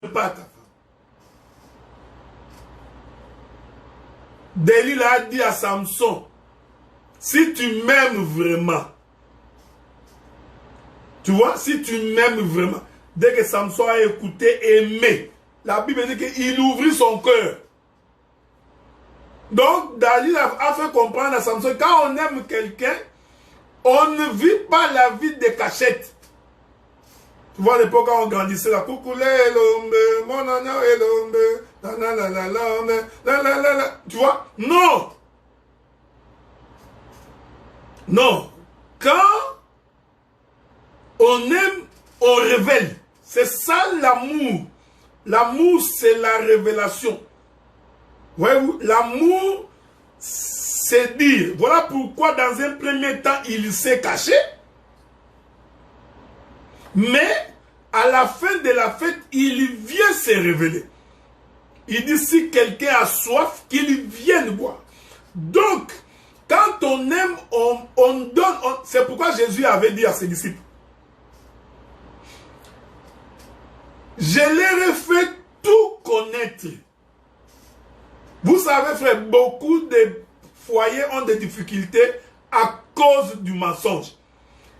pas ta femme. Delilah a dit à Samson, si tu m'aimes vraiment, tu vois, si tu m'aimes vraiment, dès que Samson a écouté, aimé, la Bible dit qu'il ouvrit son cœur. Donc, Dalila a fait comprendre à Samson, quand on aime quelqu'un, on ne vit pas la vie de cachette. Tu vois, à l'époque, quand on grandissait, la coucoulé, l'ombe, mon anya et l'ombe, tu vois? Non! Non! Quand on aime, on révèle. C'est ça l'amour. L'amour, c'est la révélation. Voyez-vous, l'amour, c'est dire. Voilà pourquoi, dans un premier temps, il s'est caché. Mais, à la fin de la fête, il vient se révéler. Il dit, si quelqu'un a soif, qu'il vienne boire. Donc, quand on aime, on donne. C'est pourquoi Jésus avait dit à ses disciples, je leur ai fait tout connaître. Vous savez, frère, beaucoup de foyers ont des difficultés à cause du mensonge.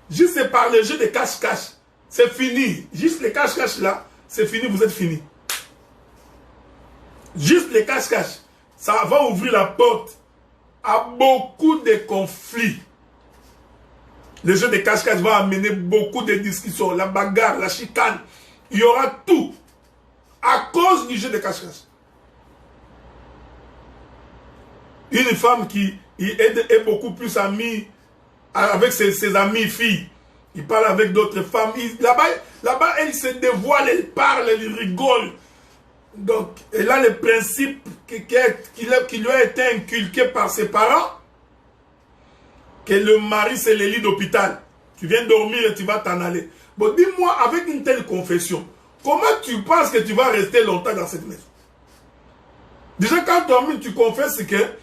Juste par le jeu de cache-cache, c'est fini. Juste les cache-cache là, c'est fini, vous êtes fini. Juste les cache-cache, ça va ouvrir la porte à beaucoup de conflits. Le jeu de cache-cache va amener beaucoup de discussions, la bagarre, la chicane. Il y aura tout à cause du jeu de cache-cache. Une femme qui est beaucoup plus amie avec ses amies filles. Il parle avec d'autres femmes. Là-bas, elle se dévoile, elle parle, elle rigole. Donc, elle a le principe qui lui a été inculqué par ses parents. Que le mari, c'est le lit d'hôpital. Tu viens dormir et tu vas t'en aller. Bon, dis-moi, avec une telle confession, comment tu penses que tu vas rester longtemps dans cette maison? Déjà, quand toi-même tu confesses que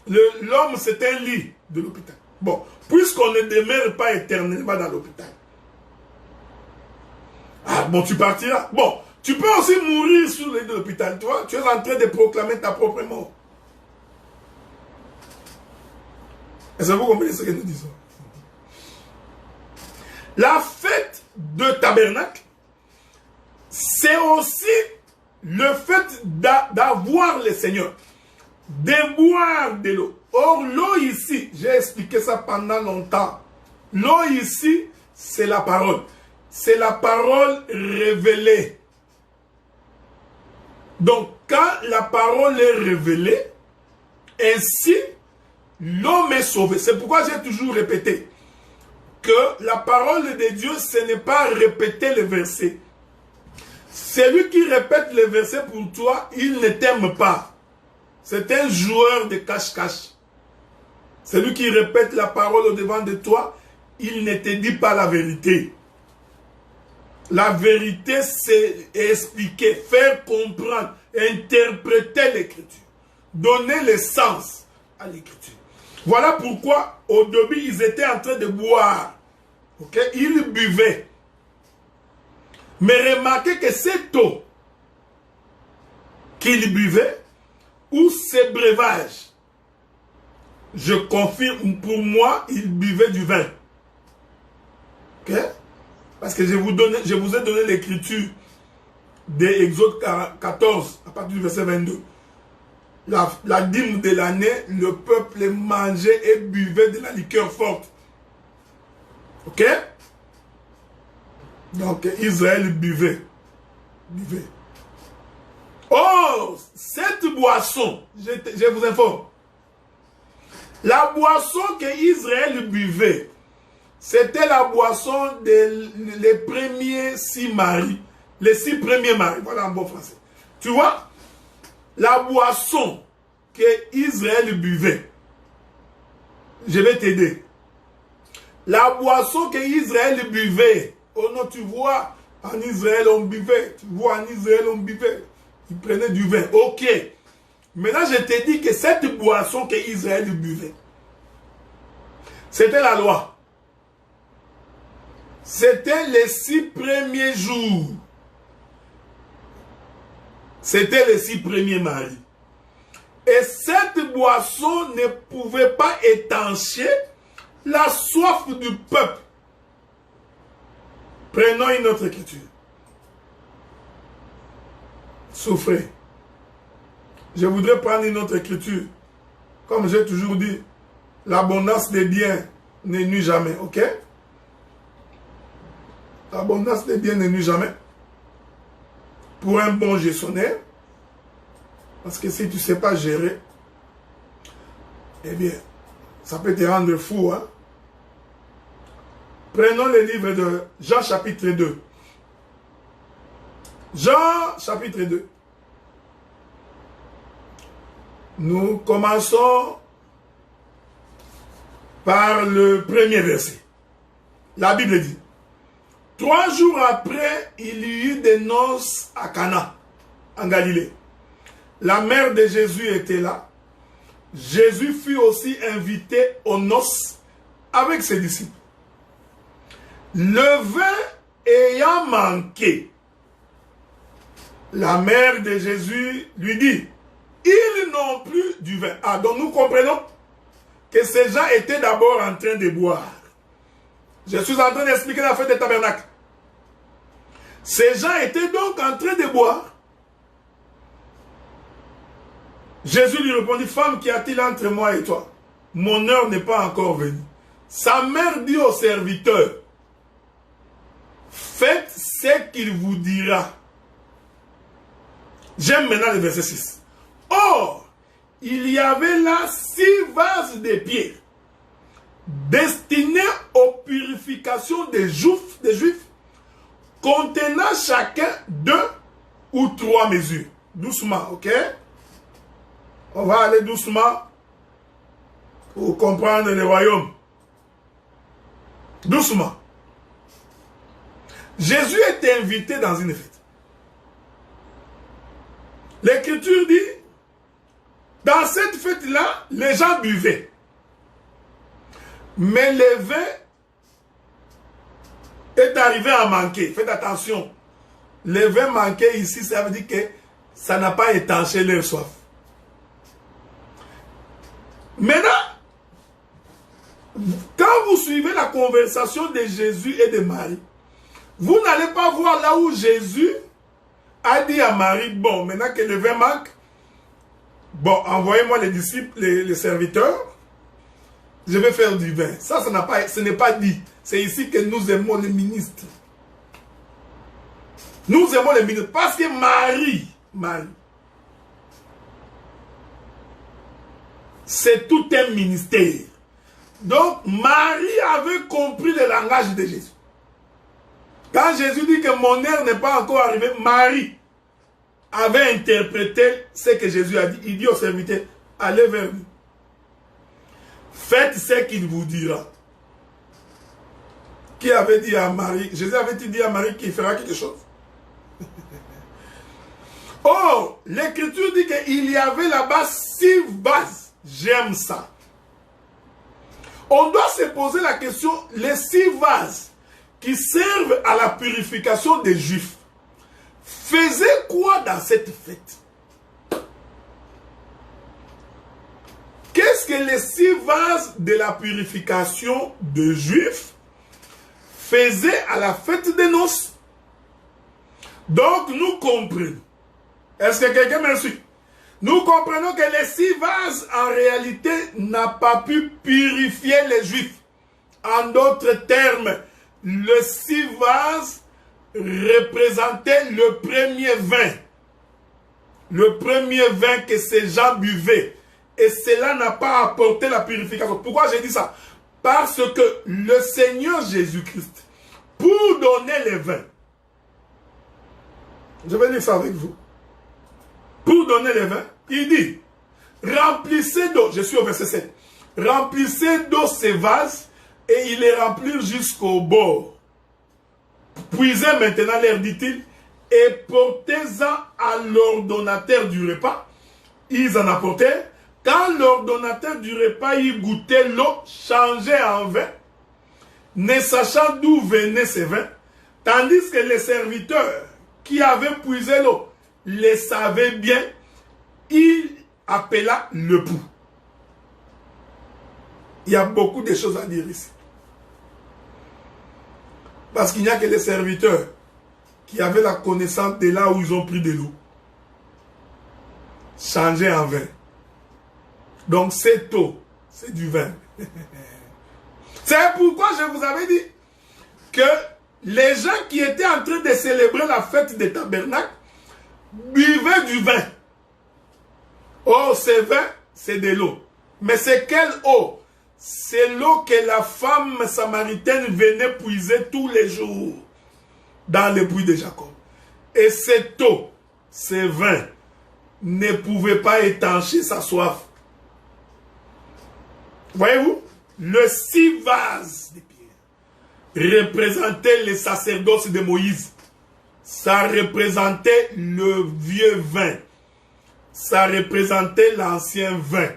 l'homme, c'est un lit de l'hôpital. Bon, puisqu'on ne demeure pas éternellement dans l'hôpital. Ah bon, tu partiras. Bon, tu peux aussi mourir sur le lit de l'hôpital. Tu vois, tu es en train de proclamer ta propre mort. Est-ce que vous comprenez ce que nous disons? La fête de tabernacle, c'est aussi le fait d'avoir le Seigneur, de boire de l'eau. Or, l'eau ici, j'ai expliqué ça pendant longtemps. L'eau ici, c'est la parole. C'est la parole révélée. Donc, quand la parole est révélée, ainsi, l'homme est sauvé. C'est pourquoi j'ai toujours répété que la parole de Dieu, ce n'est pas répéter les versets. Celui qui répète les versets pour toi, il ne t'aime pas. C'est un joueur de cache-cache. Celui qui répète la parole au devant de toi, il ne te dit pas la vérité. La vérité, c'est expliquer, faire comprendre, interpréter l'écriture, donner le sens à l'écriture. Voilà pourquoi, au début, ils étaient en train de boire. Okay? Ils buvaient. Mais remarquez que cette eau qu'ils buvaient, ou ces breuvages, je confirme, pour moi, ils buvaient du vin. Ok? Parce que je vous ai donné l'écriture d'Exode 14, à partir du verset 22. La dîme de l'année, le peuple mangeait et buvait de la liqueur forte. Ok? Donc, Israël buvait. Oh, cette boisson, je vous informe. La boisson que Israël buvait, c'était la boisson des premiers 6 maris. Les 6 premiers maris. Voilà en bon français. Tu vois? La boisson que Israël buvait. Je vais t'aider. La boisson que Israël buvait. Oh non, tu vois, en Israël on buvait. Tu vois, en Israël on buvait. Ils prenaient du vin. Ok. Maintenant, je te dis que cette boisson que Israël buvait, c'était la loi. C'était les 6 premiers jours. C'était les 6 premiers maris. Et cette boisson ne pouvait pas étancher la soif du peuple. Prenons une autre écriture. Souffrez. Je voudrais prendre une autre écriture. Comme j'ai toujours dit, l'abondance des biens ne nuit jamais, ok? L'abondance des biens ne nuit jamais. Pour un bon gestionnaire, parce que si tu ne sais pas gérer, eh bien, ça peut te rendre fou, hein? Prenons le livre de Jean chapitre 2. Jean chapitre 2. Nous commençons par le premier verset. La Bible dit: 3 jours après, il y eut des noces à Cana, en Galilée. La mère de Jésus était là. Jésus fut aussi invité aux noces avec ses disciples. Le vin ayant manqué, la mère de Jésus lui dit: ils n'ont plus du vin. Ah, donc nous comprenons que ces gens étaient d'abord en train de boire. Je suis en train d'expliquer la fête des tabernacles. Ces gens étaient donc en train de boire. Jésus lui répondit: femme, qu'y a-t-il entre moi et toi? Mon heure n'est pas encore venue. Sa mère dit au serviteur: faites ce qu'il vous dira. J'aime maintenant le verset 6. Or, il y avait là 6 vases de pierre destinés aux purifications des Juifs, contenant chacun 2 ou 3 mesures. Doucement, ok? On va aller doucement pour comprendre le royaume. Doucement. Jésus est invité dans une fête. L'Écriture dit, dans cette fête-là, les gens buvaient. Mais le vin est arrivé à manquer. Faites attention. Le vin manqué ici, ça veut dire que ça n'a pas étanché leur soif. Maintenant, quand vous suivez la conversation de Jésus et de Marie, vous n'allez pas voir là où Jésus a dit à Marie: bon, maintenant que le vin manque, bon, envoyez-moi les disciples, les serviteurs, je vais faire du vin. Ça, ce n'est pas dit. C'est ici que nous aimons les ministres. Nous aimons les ministres parce que Marie, c'est tout un ministère. Donc, Marie avait compris le langage de Jésus. Quand Jésus dit que mon heure n'est pas encore arrivée, Marie avait interprété ce que Jésus a dit. Il dit au serviteur: allez vers lui. Faites ce qu'il vous dira. Qui avait dit à Marie? Jésus avait-il dit à Marie qu'il fera quelque chose? Oh, l'Écriture dit qu'il y avait là-bas 6 vases. J'aime ça. On doit se poser la question, les 6 vases qui servent à la purification des Juifs faisaient quoi dans cette fête? Qu'est-ce que les 6 vases de la purification des Juifs faisaient à la fête des noces? Donc nous comprenons. Est-ce que quelqu'un me suit? Nous comprenons que les 6 vases, en réalité, n'ont pas pu purifier les Juifs. En d'autres termes, les 6 vases représentaient le premier vin. Le premier vin que ces gens buvaient. Et cela n'a pas apporté la purification. Pourquoi j'ai dit ça? Parce que le Seigneur Jésus-Christ, pour donner le vin, je vais lire ça avec vous. Pour donner le vin, il dit: remplissez d'eau, je suis au verset 7, remplissez d'eau ces vases et ils les remplirent jusqu'au bord. Puisez maintenant, leur dit-il, et portez-en à l'ordonnateur du repas. Ils en apportèrent. Quand l'ordonnateur du repas y goûtait l'eau changée en vin, ne sachant d'où venait ce vin, tandis que les serviteurs qui avaient puisé l'eau le savait bien, il appela le pou. Il y a beaucoup de choses à dire ici. Parce qu'il n'y a que les serviteurs qui avaient la connaissance de là où ils ont pris de l'eau. Changé en vin. Donc cette eau, c'est du vin. C'est pourquoi je vous avais dit que les gens qui étaient en train de célébrer la fête des tabernacles buvaient du vin. Oh, ce vin, c'est de l'eau. Mais c'est quelle eau? C'est l'eau que la femme samaritaine venait puiser tous les jours dans le puits de Jacob. Et cette eau, ce vin, ne pouvait pas étancher sa soif. Voyez-vous? Le 6 vases de pierre représentait le sacerdoce de Moïse. Ça représentait le vieux vin. Ça représentait l'ancien vin.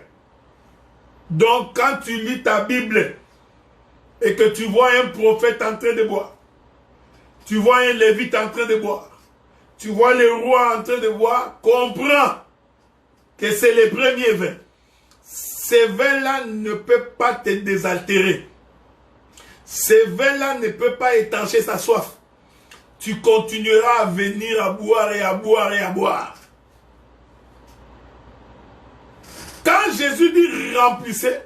Donc, quand tu lis ta Bible et que tu vois un prophète en train de boire, tu vois un lévite en train de boire, tu vois le roi en train de boire, comprends que c'est le premier vin. Ce vin-là ne peut pas te désaltérer. Ce vin-là ne peut pas étancher sa soif. Tu continueras à venir à boire et à boire et à boire. Quand Jésus dit remplissez,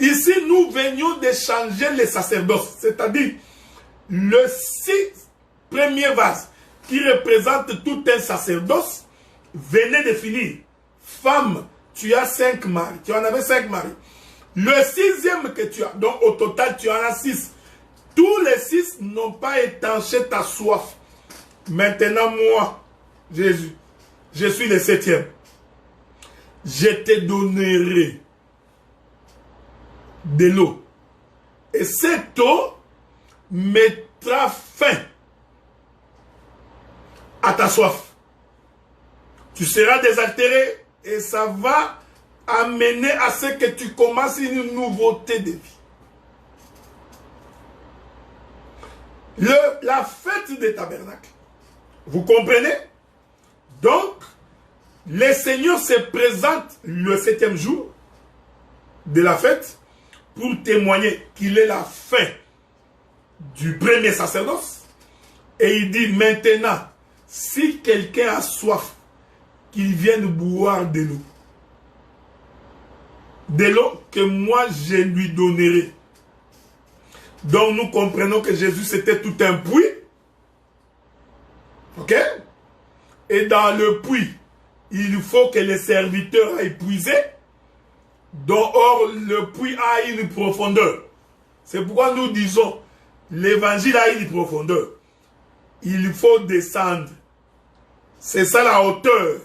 ici nous venions de changer les sacerdoces, c'est-à-dire le 6 premiers vases qui représentent tout un sacerdoce venait de finir. Femme, tu as 5 maris, tu en avais 5 maris. Le 6e que tu as, donc au total tu en as 6. Tous les 6 n'ont pas étanché ta soif. Maintenant moi, Jésus, je suis le 7e. Je te donnerai de l'eau. Et cette eau mettra fin à ta soif. Tu seras désaltéré et ça va amener à ce que tu commences une nouveauté de vie. La fête des tabernacles. Vous comprenez? Donc, le Seigneur se présente le 7e jour de la fête pour témoigner qu'il est la fin du premier sacerdoce. Et il dit maintenant, si quelqu'un a soif, qu'il vienne boire de l'eau. De l'eau que moi je lui donnerai. Donc nous comprenons que Jésus c'était tout un puits. Ok? Et dans le puits, il faut que les serviteurs aillent puiser. Donc, or, le puits a une profondeur. C'est pourquoi nous disons, l'évangile a une profondeur. Il faut descendre. C'est ça la hauteur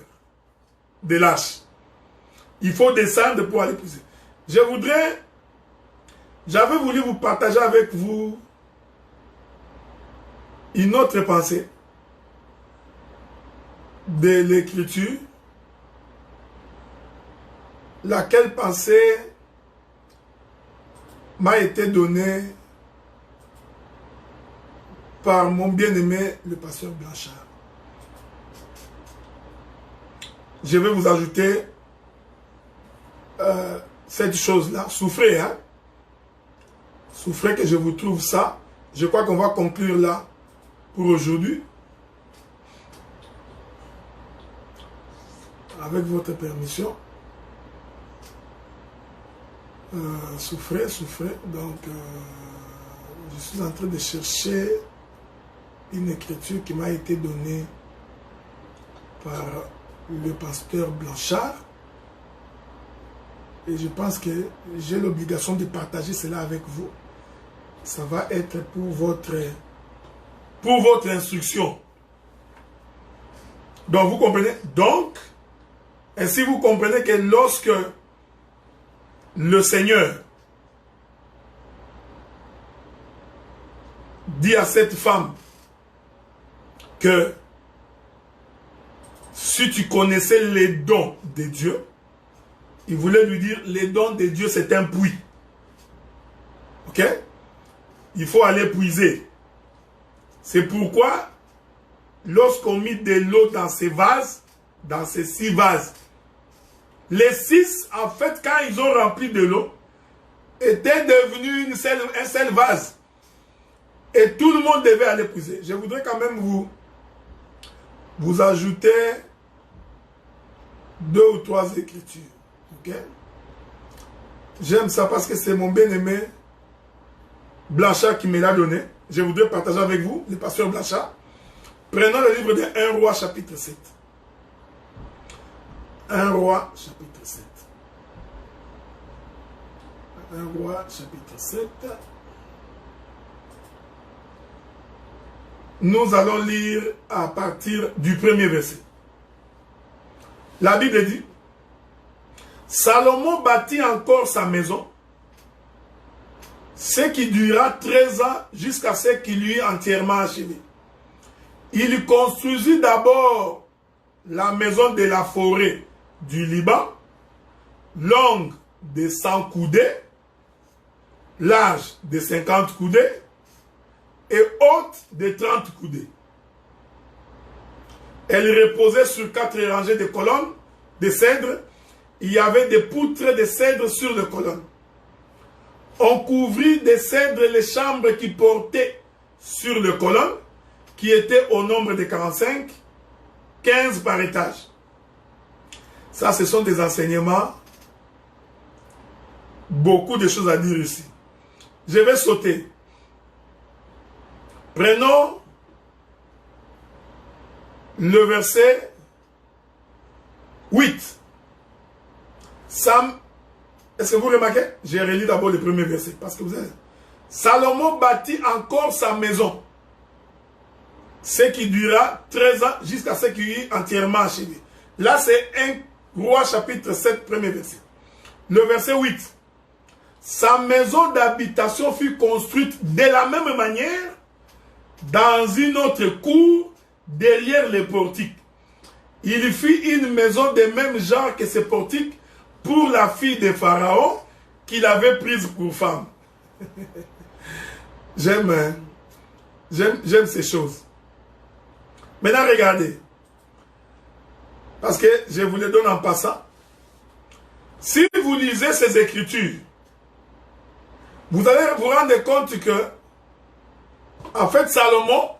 de l'arche. Il faut descendre pour aller puiser. J'avais voulu vous partager avec vous une autre pensée de l'écriture, laquelle pensée m'a été donnée par mon bien-aimé, le pasteur Blanchard. Je vais vous ajouter cette chose-là. Souffrez, hein? Souffrez que je vous trouve ça. Je crois qu'on va conclure là pour aujourd'hui. Avec votre permission. Souffrez. Donc, je suis en train de chercher une écriture qui m'a été donnée par le pasteur Blanchard. Et je pense que j'ai l'obligation de partager cela avec vous. Ça va être pour votre instruction. Donc, vous comprenez? Donc, ainsi vous comprenez que lorsque le Seigneur dit à cette femme que si tu connaissais les dons de Dieu, il voulait lui dire les dons de Dieu c'est un puits. Ok? Il faut aller puiser. C'est pourquoi lorsqu'on mit de l'eau dans ces vases, dans ces 6 vases, les 6, en fait, quand ils ont rempli de l'eau, étaient devenus un seul vase. Et tout le monde devait aller puiser. Je voudrais quand même vous ajouter 2 ou 3 écritures. Okay? J'aime ça parce que c'est mon bien-aimé Blanchard qui me l'a donné. Je voudrais partager avec vous, le pasteur Blanchard. Prenons le livre de 1 Roi chapitre 7. 1 Roi chapitre 7. 1 Roi chapitre 7. Nous allons lire à partir du premier verset. La Bible dit, Salomon bâtit encore sa maison, ce qui dura 13 ans jusqu'à ce qu'il eut entièrement achevé. Il construisit d'abord la maison de la forêt du Liban, longue de 100 coudées, large de 50 coudées et haute de 30 coudées. Elle reposait sur 4 rangées de colonnes de cèdre. Il y avait des poutres de cèdre sur les colonnes. On couvrit de cèdre les chambres qui portaient sur les colonnes, qui étaient au nombre de 45, 15 par étage. Ça, ce sont des enseignements. Beaucoup de choses à dire ici. Je vais sauter. Prenons le verset 8. Est-ce que vous remarquez? J'ai relu d'abord le premier verset. Parce que vous avez... Salomon bâtit encore sa maison, ce qui dura 13 ans jusqu'à ce qu'il eut entièrement achevé. Là, c'est 1 Roi chapitre 7, premier verset. Le verset 8. Sa maison d'habitation fut construite de la même manière dans une autre cour derrière les portiques. Il fit une maison de même genre que ces portiques pour la fille de Pharaon qu'il avait prise pour femme. J'aime ces choses. Maintenant, regardez. Parce que je vous les donne en passant. Si vous lisez ces écritures, vous allez vous rendre compte que, en fait, Salomon,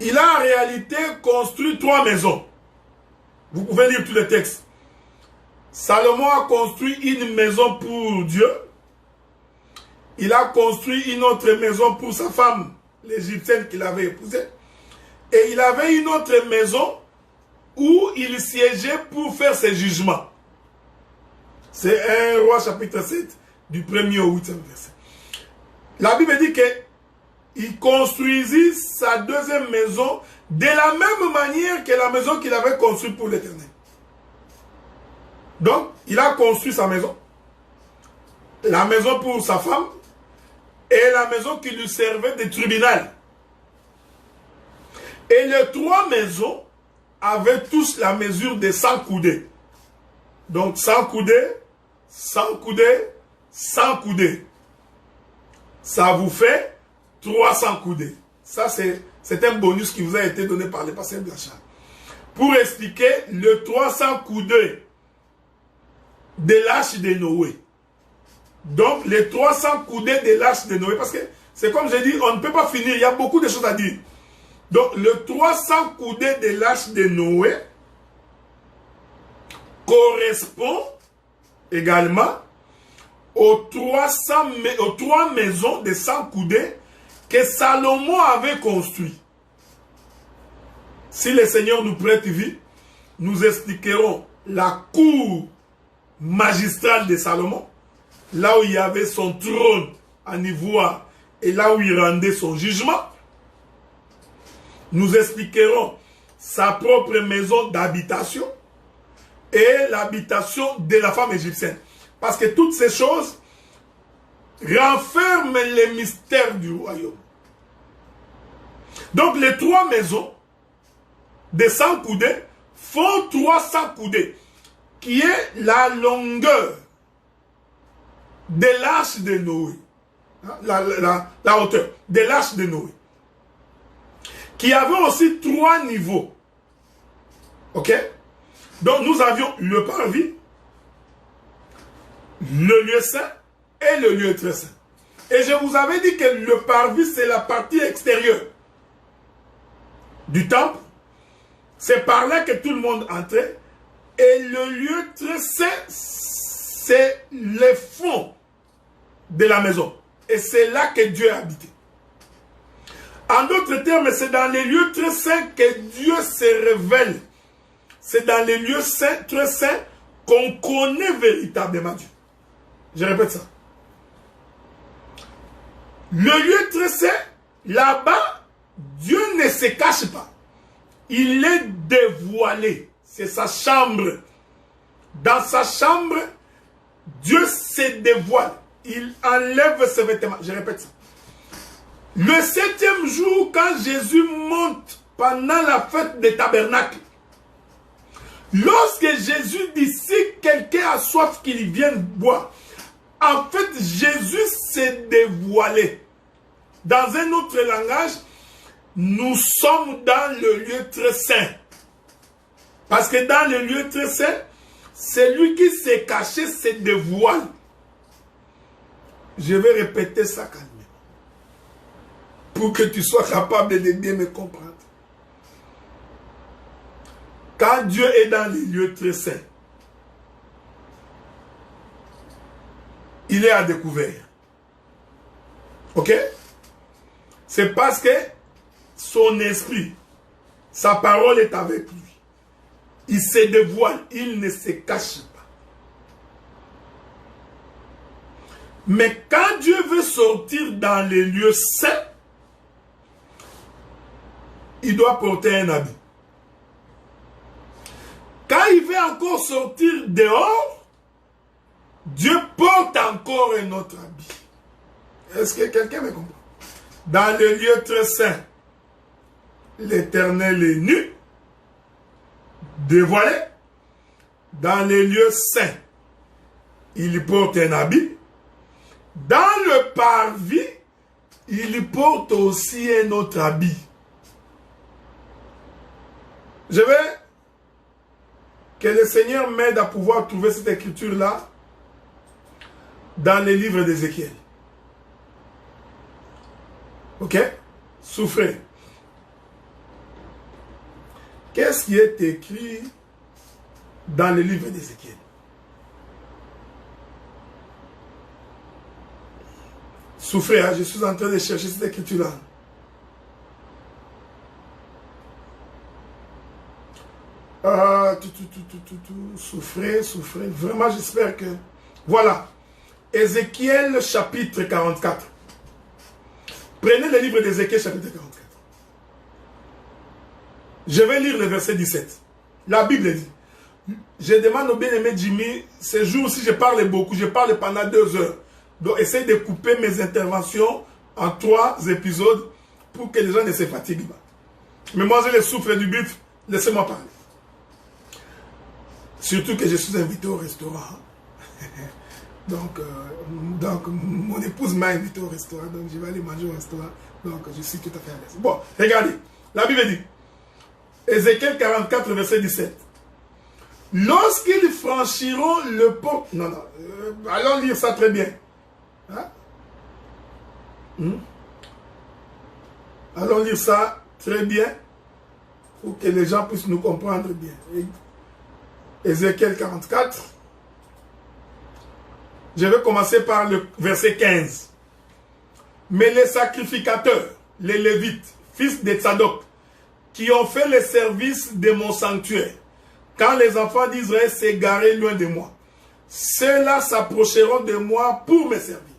il a en réalité construit 3 maisons. Vous pouvez lire tous les textes. Salomon a construit une maison pour Dieu. Il a construit une autre maison pour sa femme, l'Égyptienne qu'il avait épousée. Et il avait une autre maison où il siégeait pour faire ses jugements. C'est 1 Roi chapitre 7, du 1er au 8e verset. La Bible dit qu'il construisit sa deuxième maison de la même manière que la maison qu'il avait construite pour l'Éternel. Donc, il a construit sa maison, la maison pour sa femme et la maison qui lui servait de tribunal. Et les 3 maisons avaient tous la mesure de 100 coudées. Donc 100 coudées, 100 coudées, 100 coudées. Ça vous fait 300 coudées. Ça, c'est un bonus qui vous a été donné par le pasteur Blanchard. Pour expliquer le 300 coudées de l'arche de Noé. Donc, les 300 coudées de l'arche de Noé. Parce que, c'est comme j'ai dit, on ne peut pas finir. Il y a beaucoup de choses à dire. Donc, le 300 coudées de l'arche de Noé correspond également aux 3 maisons de 100 coudées que Salomon avait construites. Si le Seigneur nous prête vie, nous expliquerons la cour magistrale de Salomon, là où il y avait son trône en ivoire et là où il rendait son jugement. Nous expliquerons sa propre maison d'habitation et l'habitation de la femme égyptienne. Parce que toutes ces choses renferment les mystères du royaume. Donc les 3 maisons de 100 coudées font 300 coudées, qui est la longueur de l'arche de Noé. La hauteur de l'arche de Noé. qui avait aussi 3 niveaux. Ok? Donc nous avions le parvis, le lieu saint et le lieu très saint. Et je vous avais dit que le parvis, c'est la partie extérieure du temple. C'est par là que tout le monde entrait. Et le lieu très saint, c'est le fond de la maison. Et c'est là que Dieu habitait. En d'autres termes, c'est dans les lieux très saints que Dieu se révèle. C'est dans les lieux saints, très saints, qu'on connaît véritablement Dieu. Je répète ça. Le lieu très saint, là-bas, Dieu ne se cache pas. Il est dévoilé. C'est sa chambre. Dans sa chambre, Dieu se dévoile. Il enlève ses vêtements. Je répète ça. Le 7e jour, quand Jésus monte pendant la fête des tabernacles, lorsque Jésus dit, si quelqu'un a soif, qu'il vienne boire, en fait, Jésus s'est dévoilé. Dans un autre langage, nous sommes dans le lieu très saint. Parce que dans le lieu très saint, celui qui s'est caché se dévoile. Je vais répéter ça calmement. Pour que tu sois capable de bien me comprendre. Quand Dieu est dans les lieux très saints, il est à découvert. Ok? C'est parce que son esprit, sa parole est avec lui. Il se dévoile, il ne se cache pas. Mais quand Dieu veut sortir dans les lieux saints, il doit porter un habit. Quand il veut encore sortir dehors, Dieu porte encore un autre habit. Est-ce que quelqu'un me comprend? Dans le lieu très saint, l'Éternel est nu, dévoilé. Dans les lieux saints, il porte un habit. Dans le parvis, il porte aussi un autre habit. Je vais que le Seigneur m'aide à pouvoir trouver cette écriture-là dans les livres d'Ézéchiel. Ok? Souffrez. Qu'est-ce qui est écrit dans le livre d'Ézéchiel? Souffrez, hein? Je suis en train de chercher cette écriture-là. Souffrez, souffrez. Vraiment, j'espère que... Voilà. Ézéchiel chapitre 44. Prenez le livre d'Ézéchiel chapitre 44. Je vais lire le verset 17. La Bible dit, je demande au bien-aimé Jimmy, ce jour si je parle beaucoup, je parle pendant 2 heures. Donc essaye de couper mes interventions en 3 épisodes pour que les gens ne se fatiguent pas. Mais moi j'ai le souffle du but, laissez-moi parler. Surtout que je suis invité au restaurant. Donc mon épouse m'a invité au restaurant, donc je vais aller manger au restaurant. Donc je suis tout à fait à l'aise. Bon, regardez, la Bible dit, Ézéchiel 44, verset 17. Lorsqu'ils franchiront le pont... Non, allons lire ça très bien. Hein? Allons lire ça très bien pour que les gens puissent nous comprendre bien. Ézéchiel 44. Je vais commencer par le verset 15. Mais les sacrificateurs, les Lévites, fils de Tsadok, qui ont fait le service de mon sanctuaire, quand les enfants d'Israël s'égaraient loin de moi, ceux-là s'approcheront de moi pour me servir.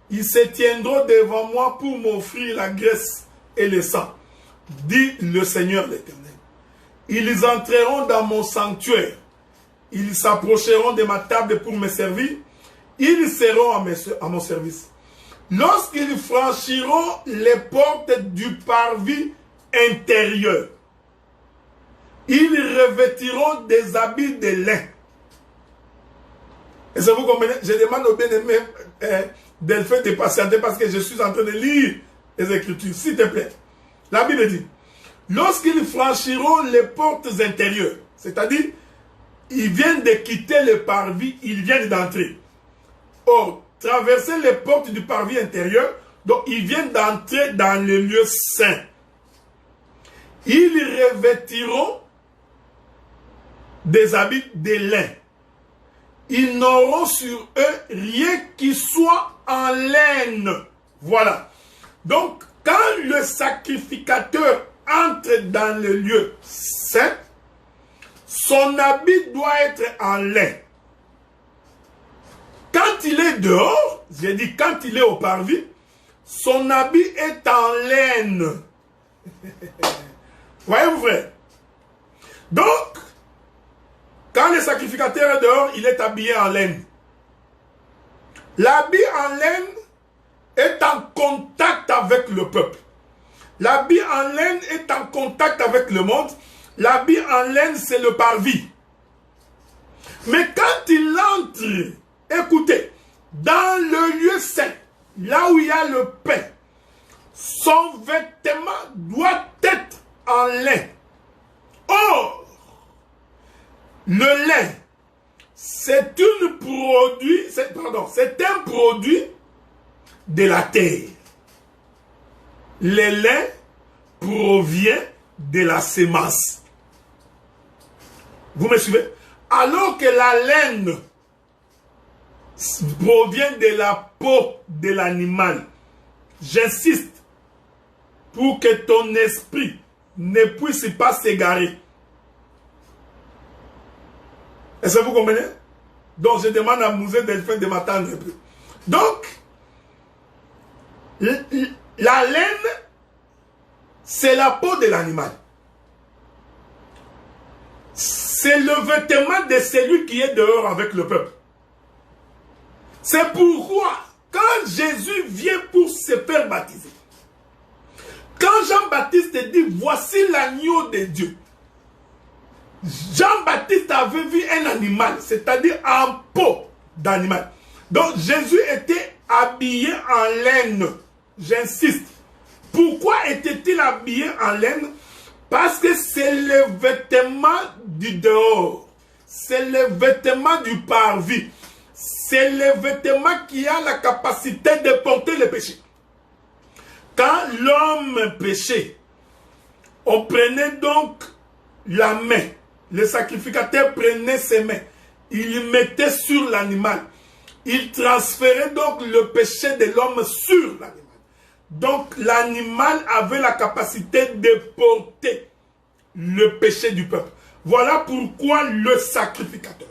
Ils se tiendront devant moi pour m'offrir la graisse et le sang, dit le Seigneur l'Éternel. Ils entreront dans mon sanctuaire. Ils s'approcheront de ma table pour me servir. Ils seront à mon service. Lorsqu'ils franchiront les portes du parvis intérieur, ils revêtiront des habits de lin. Et ça vous comprenez? Je demande au bien-aimé Delphin de patienter parce que je suis en train de lire les Écritures. S'il te plaît. La Bible dit, lorsqu'ils franchiront les portes intérieures, c'est-à-dire, ils viennent de quitter le parvis, ils viennent d'entrer. Or, traverser les portes du parvis intérieur, donc ils viennent d'entrer dans le lieu saint. Ils revêtiront des habits de lin. Ils n'auront sur eux rien qui soit en laine. Voilà. Donc, quand le sacrificateur entre dans le lieu saint, son habit doit être en lin. Quand il est dehors, j'ai dit quand il est au parvis, son habit est en laine. Voyez-vous, frère? Donc, quand le sacrificateur est dehors, il est habillé en laine. L'habit en laine est en contact avec le peuple. L'habit en laine est en contact avec le monde. L'habit en laine, c'est le parvis. Mais quand il entre, écoutez, dans le lieu saint, là où il y a le pain, son vêtement doit être en lin. Or, le lin, c'est un produit de la terre. Le lin provient de la semence. Vous me suivez? Alors que la laine provient de la peau de l'animal. J'insiste pour que ton esprit ne puisse pas s'égarer. Est-ce que vous comprenez? Donc je demande à Mouzé de m'attendre un peu. Donc, la laine, c'est la peau de l'animal. C'est le vêtement de celui qui est dehors avec le peuple. C'est pourquoi, quand Jésus vient pour se faire baptiser, quand Jean-Baptiste dit, voici l'agneau de Dieu, Jean-Baptiste avait vu un animal, c'est-à-dire en peau d'animal. Donc Jésus était habillé en laine. J'insiste. Pourquoi était-il habillé en laine? Parce que c'est le vêtement du dehors. C'est le vêtement du parvis. C'est le vêtement qui a la capacité de porter le péché. Quand l'homme péchait, on prenait donc la main. Le sacrificateur prenait ses mains. Il mettait sur l'animal. Il transférait donc le péché de l'homme sur l'animal. Donc l'animal avait la capacité de porter le péché du peuple. Voilà pourquoi le sacrificateur,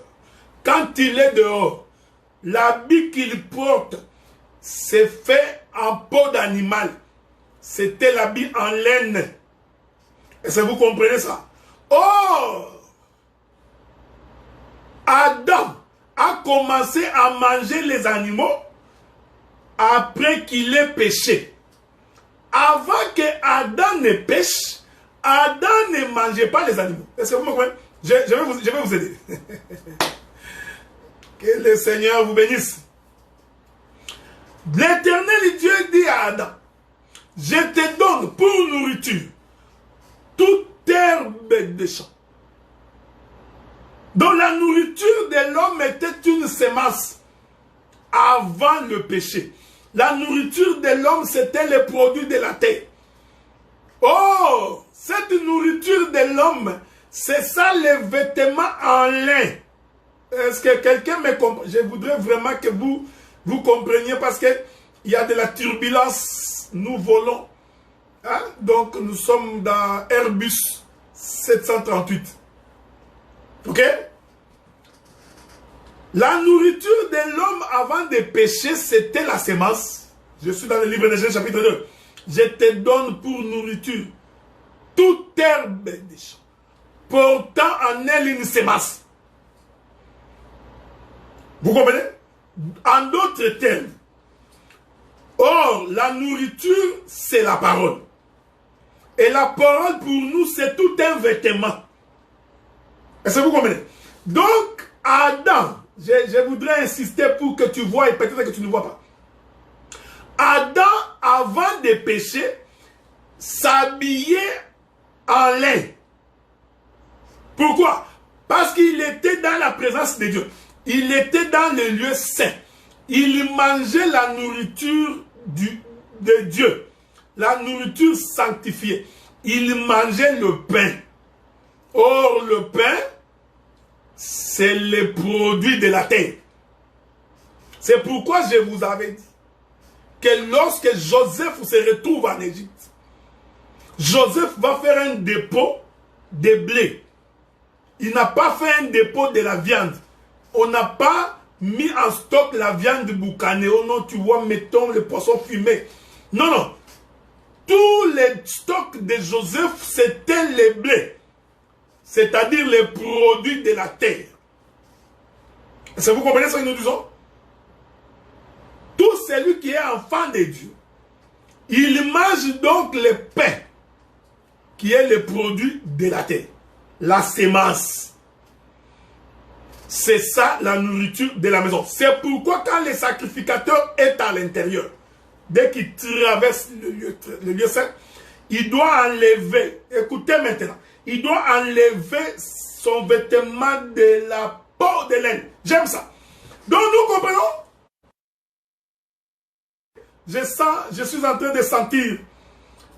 quand il est dehors, l'habit qu'il porte, c'est fait en peau d'animal. C'était l'habit en laine. Est-ce que vous comprenez ça? Or, Adam a commencé à manger les animaux après qu'il ait péché. Avant que Adam ne pêche, Adam ne mangeait pas les animaux. Est-ce que vous me comprenez? Je vais vous aider. Que le Seigneur vous bénisse. L'Éternel Dieu dit à Adam, je te donne pour nourriture toute herbe des champs. Donc la nourriture de l'homme était une semence avant le péché. La nourriture de l'homme, c'était le produit de la terre. Oh, cette nourriture de l'homme, c'est ça le vêtement en lin. Est-ce que quelqu'un me comprend? Je voudrais vraiment que vous compreniez parce qu'il y a de la turbulence. Nous volons. Hein? Donc nous sommes dans Airbus 738. Ok? La nourriture de l'homme avant de pécher, c'était la semence. Je suis dans le livre de Genèse chapitre 2. Je te donne pour nourriture toute herbe des champs, portant en elle une semence. Vous comprenez? En d'autres termes, or, la nourriture, c'est la parole. Et la parole, pour nous, c'est tout un vêtement. Est-ce que vous comprenez? Donc, Adam, je voudrais insister pour que tu vois, et peut-être que tu ne vois pas. Adam, avant de pécher, s'habillait en lin. Pourquoi? Parce qu'il était dans la présence de Dieu. Il était dans le lieu saint. Il mangeait la nourriture de Dieu. La nourriture sanctifiée. Il mangeait le pain. Or, le pain, c'est le produit de la terre. C'est pourquoi je vous avais dit que lorsque Joseph se retrouve en Égypte, Joseph va faire un dépôt de blé. Il n'a pas fait un dépôt de la viande. On n'a pas mis en stock la viande boucanée. Oh non, tu vois, mettons le poisson fumé. Non, non. Tous les stocks de Joseph, c'était le blé. C'est-à-dire les produits de la terre. Est-ce que vous comprenez ce que nous disons? Tout celui qui est enfant de Dieu, il mange donc le pain, qui est le produit de la terre. La sémence. C'est ça la nourriture de la maison. C'est pourquoi quand le sacrificateur est à l'intérieur, dès qu'il traverse le lieu saint, il doit enlever, écoutez maintenant, il doit enlever son vêtement de la peau de laine. J'aime ça. Donc nous comprenons. Je suis en train de sentir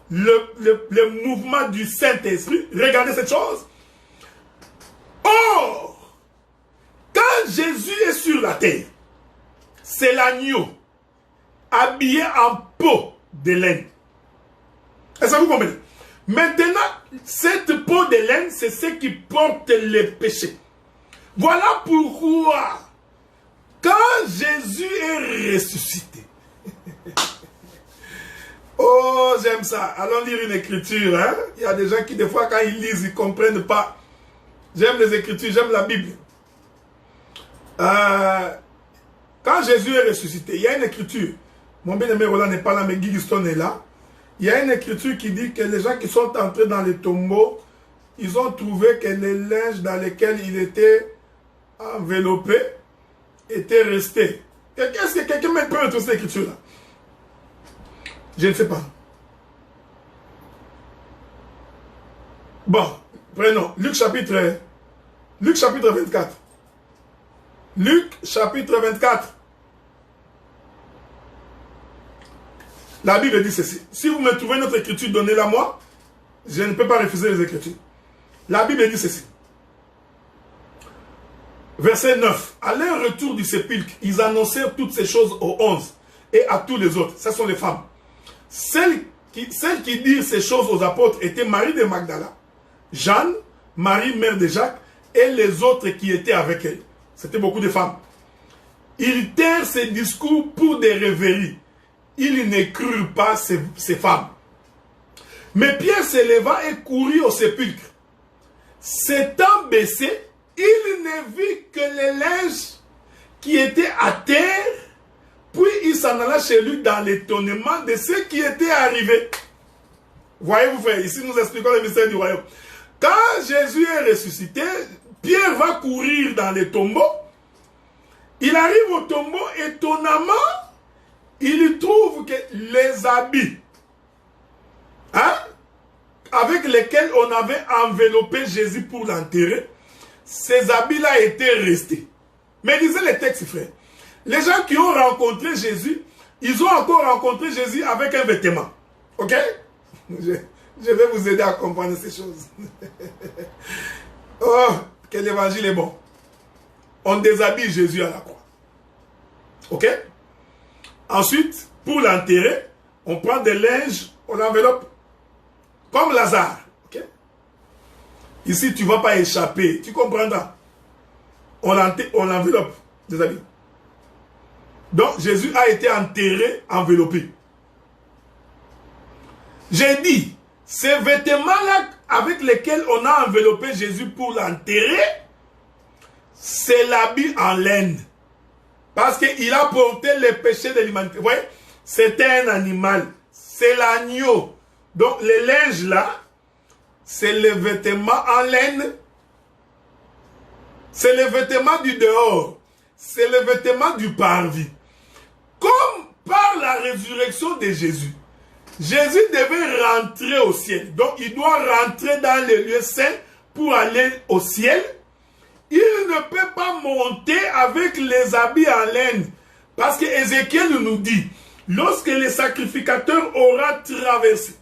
le mouvement du Saint-Esprit. Regardez cette chose. Or, quand Jésus est sur la terre, c'est l'agneau habillé en peau de laine. Est-ce que vous comprenez? Maintenant, cette peau de laine, c'est ce qui porte les péchés. Voilà pourquoi, quand Jésus est ressuscité, oh, j'aime ça. Allons lire une écriture. Hein? Il y a des gens qui, des fois, quand ils lisent, ils ne comprennent pas. J'aime les écritures, j'aime la Bible. Quand Jésus est ressuscité, il y a une écriture. Mon bien-aimé Roland n'est pas là, mais Guy Gaston est là. Il y a une écriture qui dit que les gens qui sont entrés dans les tombeaux, ils ont trouvé que les linges dans lesquels il était enveloppé étaient restés. Est-ce que quelqu'un peut retrouver cette écriture-là? Je ne sais pas. Bon, prenons Luc chapitre 24. Luc chapitre 24. La Bible dit ceci. Si vous me trouvez notre écriture, donnez-la moi. Je ne peux pas refuser les écritures. La Bible dit ceci. Verset 9. À leur retour du sépulcre, ils annoncèrent toutes ces choses aux 11 et à tous les autres. Ce sont les femmes. Celles qui dirent ces choses aux apôtres étaient Marie de Magdala, Jeanne, Marie, mère de Jacques, et les autres qui étaient avec elle. C'était beaucoup de femmes. Ils tinrent ces discours pour des rêveries. Ils ne crurent pas ces femmes. Mais Pierre se leva et courut au sépulcre. S'étant baissé, il ne vit que les linges qui étaient à terre. Puis il s'en alla chez lui dans l'étonnement de ce qui était arrivé. Voyez-vous, frère, ici nous expliquons le mystère du royaume. Quand Jésus est ressuscité, Pierre va courir dans les tombeaux. Il arrive au tombeau, étonnamment, il trouve que les habits, hein, avec lesquels on avait enveloppé Jésus pour l'enterrer, ces habits-là étaient restés. Mais lisez les textes, frère. Les gens qui ont rencontré Jésus, ils ont encore rencontré Jésus avec un vêtement. Ok? Je vais vous aider à comprendre ces choses. Oh, que l'évangile est bon. On déshabille Jésus à la croix. Ok? Ensuite, pour l'enterrer, on prend des linges, on l'enveloppe. Comme Lazare. Ok? Ici, tu ne vas pas échapper. Tu comprendras. On l'enveloppe des habits. Donc, Jésus a été enterré, enveloppé. J'ai dit, ces vêtements-là avec lesquels on a enveloppé Jésus pour l'enterrer, c'est l'habit en laine. Parce qu'il a porté les péchés de l'humanité. Vous voyez, c'était un animal. C'est l'agneau. Donc, les linges là, c'est les vêtements en laine. C'est les vêtements du dehors. C'est les vêtements du parvis. Comme par la résurrection de Jésus, Jésus devait rentrer au ciel. Donc, il doit rentrer dans le lieu saint pour aller au ciel. Il ne peut pas monter avec les habits en laine. Parce que Ézéchiel nous dit, lorsque le sacrificateur aura traversé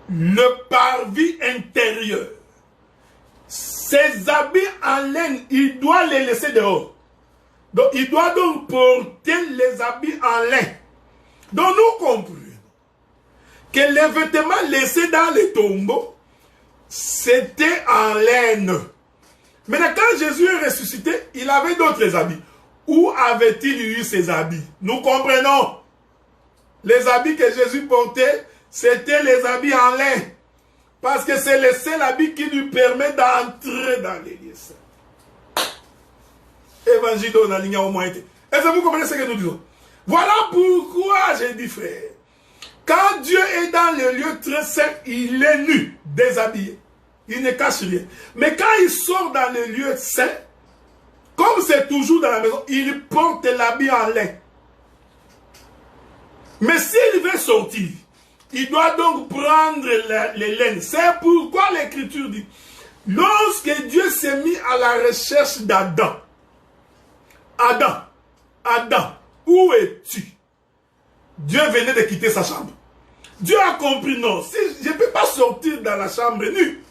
le parvis intérieur, ses habits en laine, il doit les laisser dehors. Donc, il doit donc porter les habits en lin. Donc, nous comprenons que les vêtements laissés dans les tombeaux, c'était en laine. Maintenant, quand Jésus est ressuscité, il avait d'autres habits. Où avait-il eu ces habits? Nous comprenons. Les habits que Jésus portait, c'était les habits en lin. Parce que c'est le seul habit qui lui permet d'entrer dans les lieux saints. Évangile on a ligné au moins été. Est-ce que vous comprenez ce que nous disons? Voilà pourquoi j'ai dit, frère, quand Dieu est dans le lieu très saint, il est nu, déshabillé. Il ne cache rien. Mais quand il sort dans le lieu saint, comme c'est toujours dans la maison, il porte l'habit en lin. Mais s'il veut sortir, il doit donc prendre les laines. C'est pourquoi l'Écriture dit, lorsque Dieu s'est mis à la recherche d'Adam, Adam, où es-tu? Dieu venait de quitter sa chambre. Dieu a compris, non, si je ne peux pas sortir dans la chambre nue.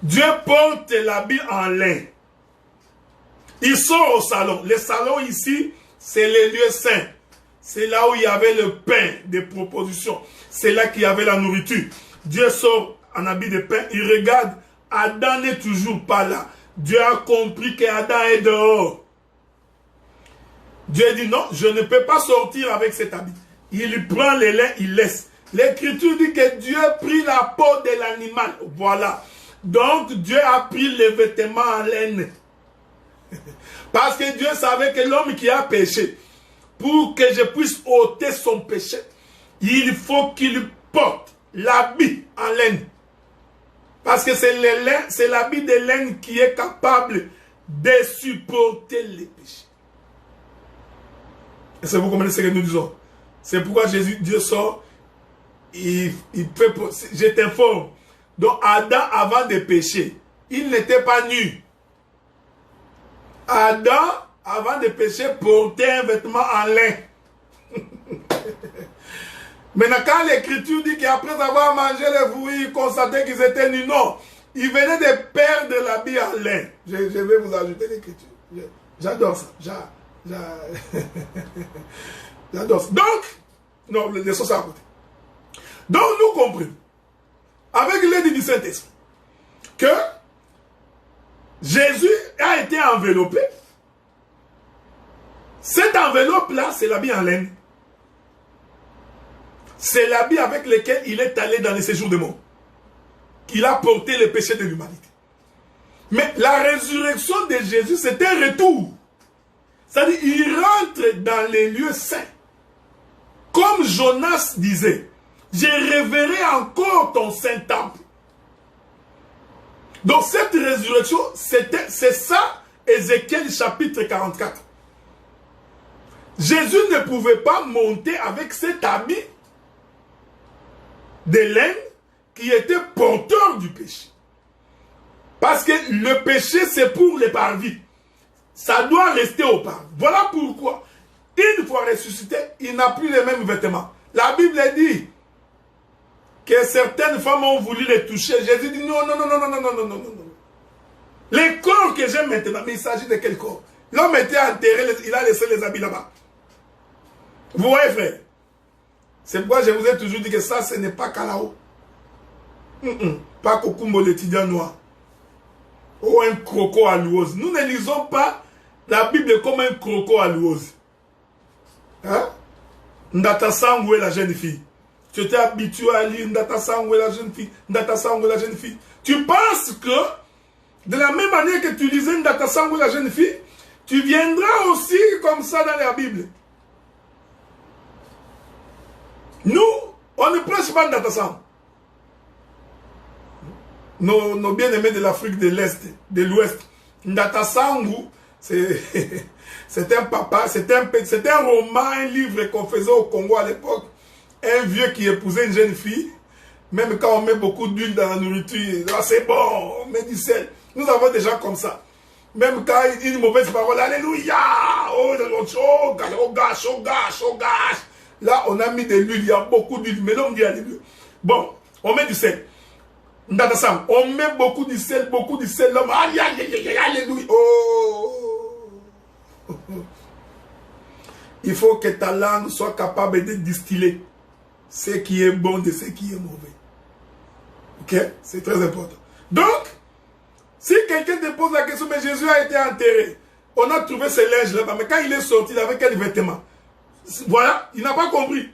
Dieu porte l'habit en lin. Il sort au salon. Le salon ici, c'est le lieu saint. C'est là où il y avait le pain des propositions. C'est là qu'il y avait la nourriture. Dieu sort en habit de pain. Il regarde. Adam n'est toujours pas là. Dieu a compris qu'Adam est dehors. Dieu dit non, je ne peux pas sortir avec cet habit. Il prend les lains, il laisse. L'Écriture dit que Dieu prit la peau de l'animal. Voilà. Donc Dieu a pris les vêtements en laine. Parce que Dieu savait que l'homme qui a péché, pour que je puisse ôter son péché, il faut qu'il porte l'habit en laine. Parce que c'est l'habit de laine qui est capable de supporter les péchés. Est-ce que vous comprenez ce que nous disons? C'est pourquoi Dieu sort, il fait, je t'informe. Donc Adam, avant de pécher, il n'était pas nu. Adam, avant de pécher, portait un vêtement en lin. Maintenant, quand l'Écriture dit qu'après avoir mangé les fruits, il constatait qu'ils étaient nus, non. Il venait de perdre l'habit en lin. Je vais vous ajouter l'Écriture. J'adore ça. J'adore ça. Donc, non, les choses à côté. Donc, nous comprenons, avec l'aide du Saint-Esprit, que Jésus a été enveloppé. Cette enveloppe-là, c'est l'habit en laine. C'est l'habit avec lequel il est allé dans les séjours de mort. Il a porté les péchés de l'humanité. Mais la résurrection de Jésus, c'est un retour. C'est-à-dire, il rentre dans les lieux saints. Comme Jonas disait, je reverrai encore ton saint temple. Donc cette résurrection, c'est ça, Ézéchiel chapitre 44. Jésus ne pouvait pas monter avec cet habit de laine qui était porteur du péché. Parce que le péché, c'est pour les parvis. Ça doit rester au parvis. Voilà pourquoi, une fois ressuscité, il n'a plus les mêmes vêtements. La Bible dit que certaines femmes ont voulu les toucher. Jésus dit non. Les corps que j'ai maintenant, mais il s'agit de quel corps? L'homme était enterré, il a laissé les habits là-bas. Vous voyez, frère? C'est pourquoi je vous ai toujours dit que ça, ce n'est pas Kalao. Pas Kokumbo l'étudiant noir. Ou un croco à l'ouose. Nous ne lisons pas la Bible comme un croco à l'ouose. Hein? Ndata Sangwe, la jeune fille. Tu étais habitué à lire Ndata Sangwe, la jeune fille. Ndata Sangwe, la jeune fille. Tu penses que, de la même manière que tu lisais Ndata Sangwe, la jeune fille, tu viendras aussi comme ça dans la Bible. Nous, on ne prêche pas Ndata Sangwe. Nos bien-aimés de l'Afrique de l'Est, de l'Ouest. Ndata Sangwe, c'est un papa, c'est un roman, un livre qu'on faisait au Congo à l'époque. un vieux qui épousait une jeune fille, même quand on met beaucoup d'huile dans la nourriture, c'est bon, on met du sel. Nous avons des gens comme ça. Même quand il dit une mauvaise parole, alléluia, oh gâche, oh gâche, oh gâche, oh gâche. Là, on a mis de l'huile, il y a beaucoup d'huile, mais l'homme dit alléluia. Bon, on met du sel. On met beaucoup de sel, l'homme, alléluia. Oh. Il faut que ta langue soit capable de distiller ce qui est bon de ce qui est mauvais. Ok? C'est très important. Donc, si quelqu'un te pose la question, mais Jésus a été enterré, on a trouvé ses linges là-bas, mais quand il est sorti, il avait quel vêtement? Voilà, il n'a pas compris.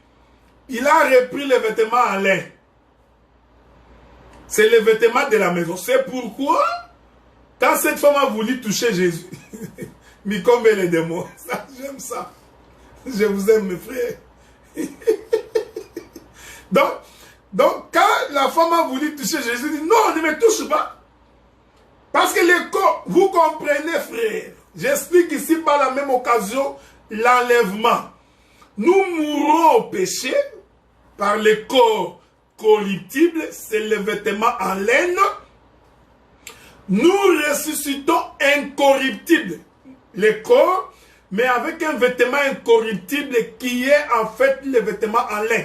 Il a repris les vêtements en lin. C'est les vêtements de la maison. C'est pourquoi, quand cette femme a voulu toucher Jésus, mais comme elle est démon, j'aime ça. Je vous aime, mes frères. donc, quand la femme a voulu toucher Jésus, il dit non, ne me touche pas. Parce que le corps, vous comprenez, frère, j'explique ici par la même occasion l'enlèvement. Nous mourrons au péché par le corps corruptible, c'est le vêtement en laine. Nous ressuscitons incorruptible, le corps, mais avec un vêtement incorruptible qui est en fait le vêtement en lin,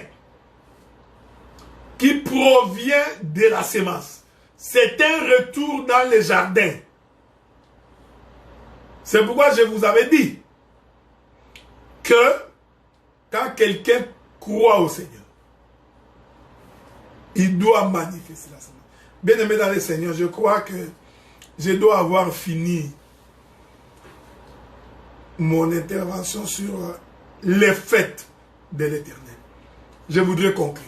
qui provient de la sémence. C'est un retour dans les jardins. C'est pourquoi je vous avais dit que quand quelqu'un croit au Seigneur, il doit manifester la sémence. Bien aimé dans le Seigneur, je crois que je dois avoir fini mon intervention sur les fêtes de l'Éternel. Je voudrais conclure.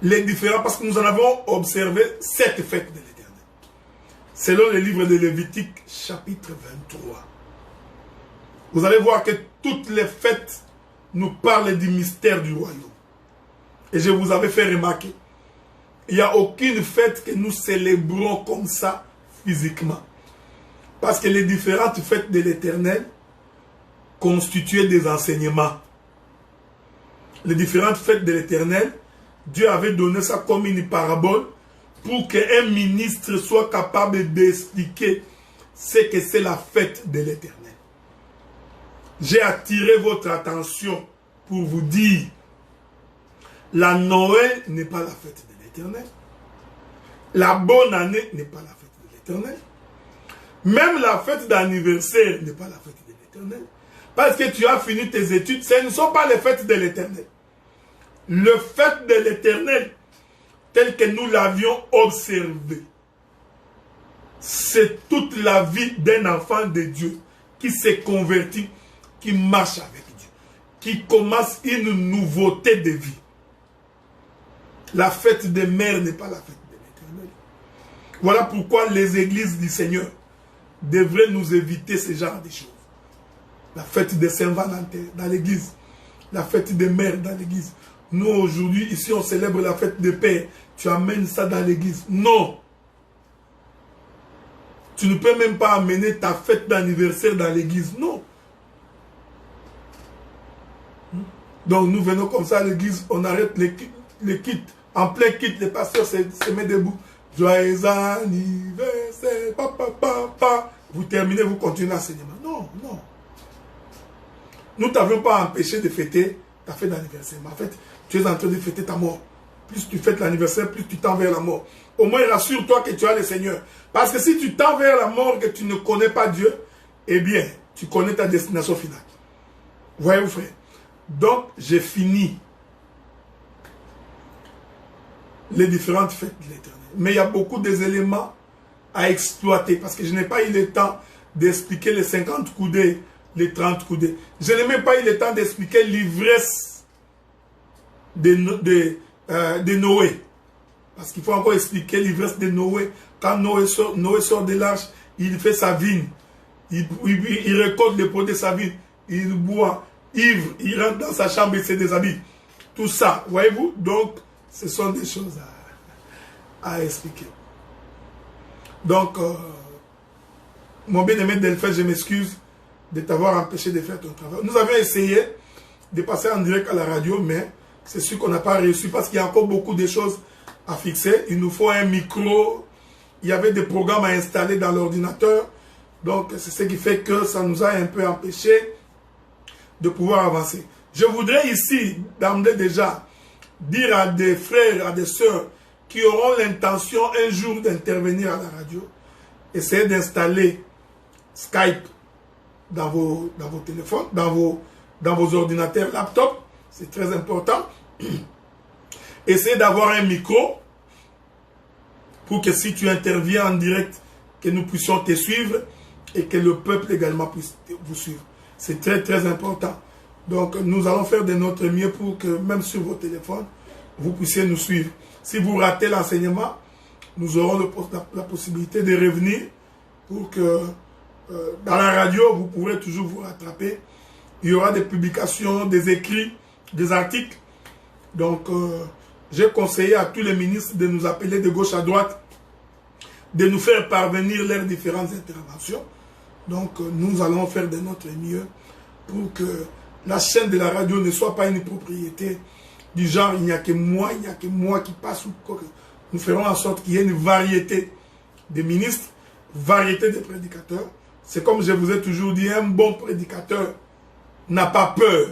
Les différents, parce que nous en avons observé 7 fêtes de l'Éternel. Selon le livre de Lévitique, chapitre 23. Vous allez voir que toutes les fêtes nous parlent du mystère du royaume. Et je vous avais fait remarquer, il n'y a aucune fête que nous célébrons comme ça physiquement. Parce que les différentes fêtes de l'Éternel constituaient des enseignements. Les différentes fêtes de l'Éternel, Dieu avait donné ça comme une parabole pour qu'un ministre soit capable d'expliquer ce que c'est la fête de l'Éternel. J'ai attiré votre attention pour vous dire, la Noël n'est pas la fête de l'Éternel. La bonne année n'est pas la fête de l'Éternel. Même la fête d'anniversaire n'est pas la fête de l'Éternel. Parce que tu as fini tes études, ce ne sont pas les fêtes de l'Éternel. Le fait de l'Éternel, tel que nous l'avions observé, c'est toute la vie d'un enfant de Dieu qui s'est converti, qui marche avec Dieu, qui commence une nouveauté de vie. La fête des mères n'est pas la fête de l'Éternel. Voilà pourquoi les églises du Seigneur devraient nous éviter ce genre de choses. La fête de Saint-Valentin dans l'église, la fête des mères dans l'église. Nous, aujourd'hui, ici, on célèbre la fête des pères. Tu amènes ça dans l'église. Non. Tu ne peux même pas amener ta fête d'anniversaire dans l'église. Non. Donc, nous venons comme ça à l'église, on arrête les kits. En plein kit, les pasteurs se mettent debout. Joyeux anniversaire, papa, papa. Vous terminez, vous continuez l'enseignement. Non, non. Nous ne t'avions pas empêché de fêter ta fête d'anniversaire. Mais en fait, tu es en train de fêter ta mort. Plus tu fêtes l'anniversaire, plus tu tends vers la mort. Au moins, rassure-toi que tu as le Seigneur. Parce que si tu tends vers la mort, que tu ne connais pas Dieu, eh bien, tu connais ta destination finale. Voyez-vous, frère. Donc, j'ai fini les différentes fêtes de l'Éternel. Mais il y a beaucoup d'éléments à exploiter. Parce que je n'ai pas eu le temps d'expliquer les 50 coudées, les 30 coudées. Je n'ai même pas eu le temps d'expliquer l'ivresse de Noé. Parce qu'il faut encore expliquer l'ivresse de Noé. Quand Noé sort de l'arche, il fait sa vigne. Il récolte les produits de sa vigne. Il boit, ivre, il rentre dans sa chambre et se déshabille. Tout ça, voyez-vous? Donc, ce sont des choses à expliquer. Donc, mon bien-aimé Delphin, je m'excuse de t'avoir empêché de faire ton travail. Nous avions essayé de passer en direct à la radio, mais c'est sûr qu'on n'a pas réussi parce qu'il y a encore beaucoup de choses à fixer. Il nous faut un micro, il y avait des programmes à installer dans l'ordinateur. Donc, c'est ce qui fait que ça nous a un peu empêché de pouvoir avancer. Je voudrais ici, d'emblée déjà, dire à des frères, à des sœurs qui auront l'intention un jour d'intervenir à la radio, essayez d'installer Skype dans vos téléphones, dans vos ordinateurs, laptops. C'est très important. Essayez d'avoir un micro pour que si tu interviens en direct, que nous puissions te suivre et que le peuple également puisse vous suivre. C'est très très important. Donc nous allons faire de notre mieux pour que même sur vos téléphones, vous puissiez nous suivre. Si vous ratez l'enseignement, nous aurons la possibilité de revenir pour que dans la radio, vous pourrez toujours vous rattraper. Il y aura des publications, des écrits, des articles. Donc, j'ai conseillé à tous les ministres de nous appeler de gauche à droite, de nous faire parvenir leurs différentes interventions. Donc, nous allons faire de notre mieux pour que la chaîne de la radio ne soit pas une propriété du genre, il n'y a que moi qui passe. Nous ferons en sorte qu'il y ait une variété de ministres, variété de prédicateurs. C'est comme je vous ai toujours dit, un bon prédicateur n'a pas peur.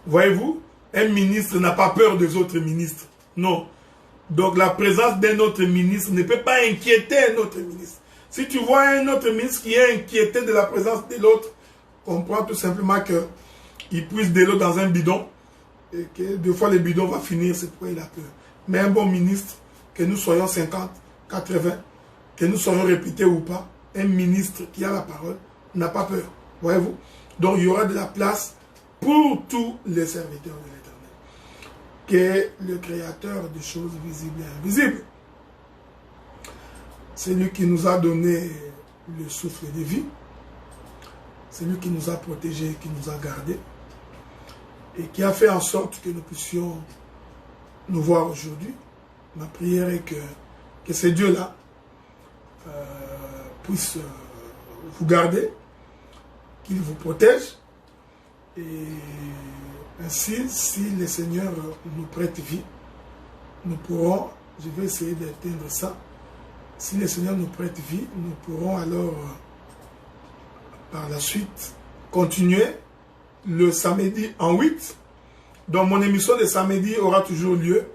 Voyez-vous, un ministre n'a pas peur des autres ministres. Non. Donc la présence d'un autre ministre ne peut pas inquiéter un autre ministre. Si tu vois un autre ministre qui est inquiété de la présence de l'autre, comprends tout simplement qu'il puise de l'eau dans un bidon et que des fois le bidon va finir, c'est pourquoi il a peur. Mais un bon ministre, que nous soyons 50, 80, que nous soyons réputés ou pas, un ministre qui a la parole n'a pas peur. Voyez-vous? Donc il y aura de la place pour tous les serviteurs de l'Éternel. Que le Créateur des choses visibles et invisibles, c'est lui qui nous a donné le souffle de vie, c'est lui qui nous a protégés, qui nous a gardés, et qui a fait en sorte que nous puissions nous voir aujourd'hui. Ma prière est que ce Dieu-là puisse vous garder, qu'il vous protège, et ainsi, si le Seigneur nous prête vie, nous pourrons, je vais essayer d'atteindre ça, si le Seigneur nous prête vie, nous pourrons alors par la suite continuer le samedi en 8. Donc mon émission de samedi aura toujours lieu,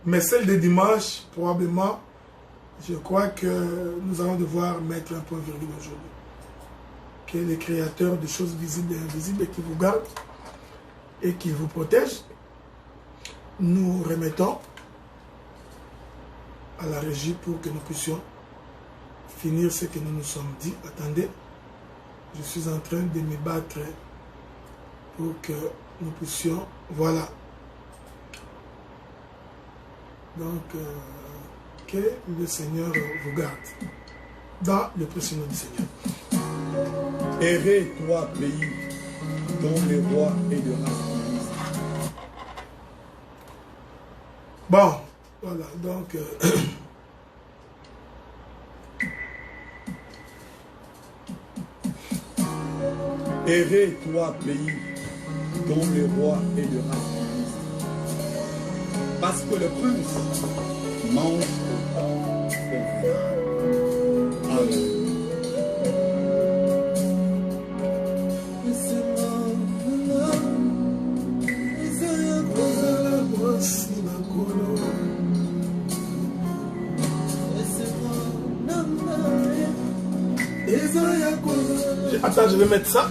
mais celle de dimanche, probablement, je crois que nous allons devoir mettre un point virgule aujourd'hui. Que le Créateur des choses visibles et invisibles qui vous garde et qui vous protège, nous remettons à la régie pour que nous puissions finir ce que nous nous sommes dit. Attendez, je suis en train de me battre pour que nous puissions, voilà. Donc, que le Seigneur vous garde dans le précieux nom du Seigneur. Errez, toi, pays, dont le roi est de race. Bon, voilà, donc... Errez, toi, pays, dont le roi est de race. Parce que le prince mange au temps convenable. Amen. Attends, je vais mettre ça.